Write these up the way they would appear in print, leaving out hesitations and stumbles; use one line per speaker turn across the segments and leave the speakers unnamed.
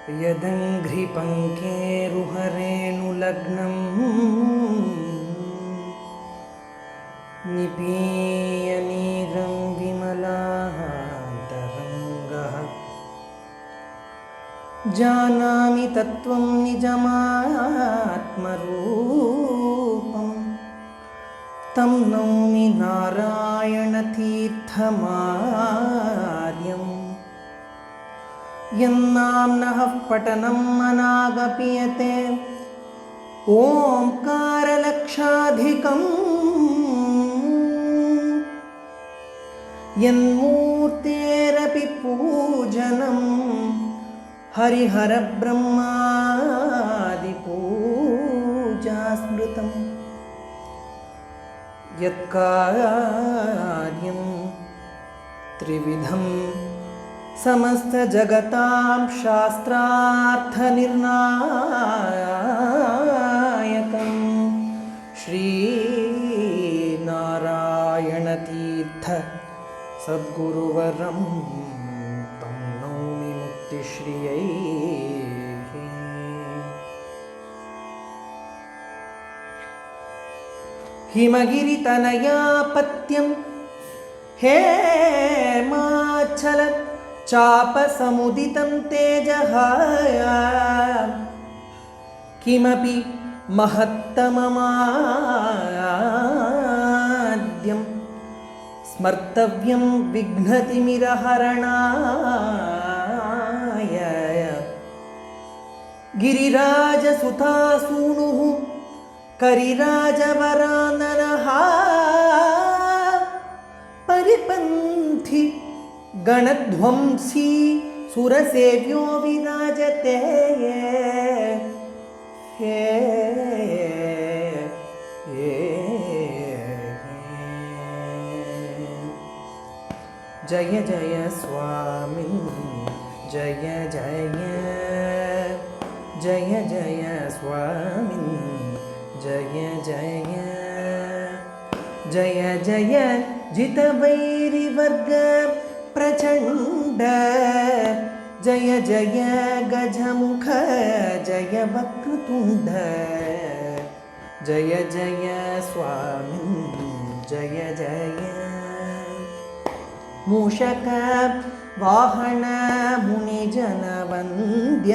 यदङ्घ्रिपङ्केरुहरेणुलग्नं निपीयनीरं विमलान्तरङ्गः जानामि तत्त्वं निजमात्मरूपं तं नौमि नारायणतीर्थमार्यम् यन्नाम्नः पठनम् अनागप्यते ओंकारलक्षाधिकम् यन्मूर्तेरपि पूजनं हरिहरब्रह्मादिपूजा स्मृतं यत्कार्यं त्रिविधं समस्तजगतां शास्त्रार्थनिर्णायकं श्रीनारायणतीर्थ सद्गुरुवरं तं नौमि मुक्तिश्रियै। हिमगिरितनयापत्यं हेमाचल चापसमुदितं तेजः किमपि महत्तममाद्यं स्मर्तव्यं विघ्नतिमिरहरणाय गिरिराजसुतासूनुः करिराजवराननः परिपन्थी गणध्वंसी सुरसेव्यो विराजते जय जय स्वामी जय जय जय जय स्वामी जय जय जय जय जितवैरिवर्ग प्रचंड जय जय गजमुख जय वक्रतुंड जय जय स्वामी जय जय मूषक वाहन मुनिजन वंद्य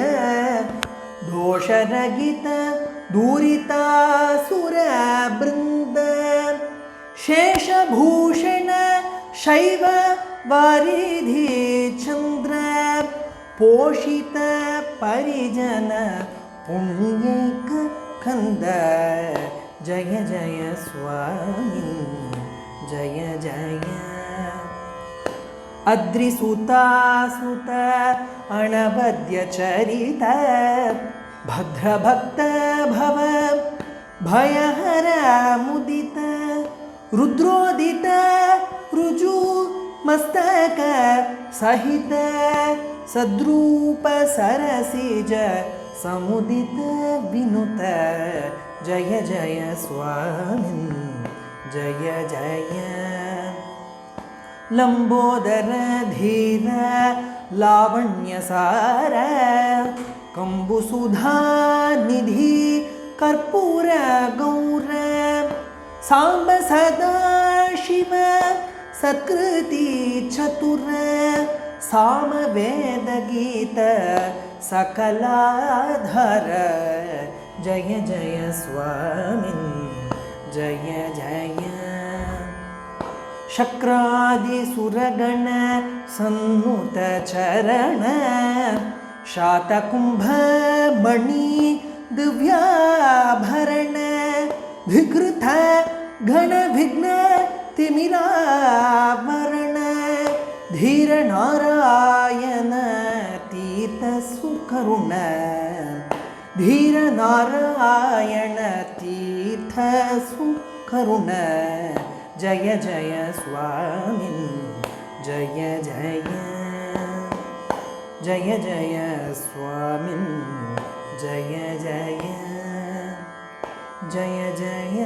दोषरहित दूरितासुर बृंद शेषभूषण शैव वारिधि चंद्र पोषित परिजन पुण्यैक कंद जय जय स्वामी जय जय अद्रिसुतासुत अनवद्य चरित भद्रभक्त भव भयहर मुदित रुद्रोदित ऋजु मस्तक सहित सद्रूप सरसिज समुदित विनुत जय जय स्वामी जय जय लंबोदर धीर लावण्यसार कंबुसुधा निधि कर्पूर गौर सांब सदा शिव सत्कृति चतुर साम वेद गीत सकलाधर जय जय स्वामी जय जय शक्रादि सुरगण सन्नुत चरण शातकुंभ मणि दिव्याभरण विकृत घन विघ्न तिमिरावरण धीर नारायण तीर्थ सुकरुण धीर नारायण तीर्थ सुकरुण जय जय स्वामी जय जय जय जय स्वामी जय जय जय जय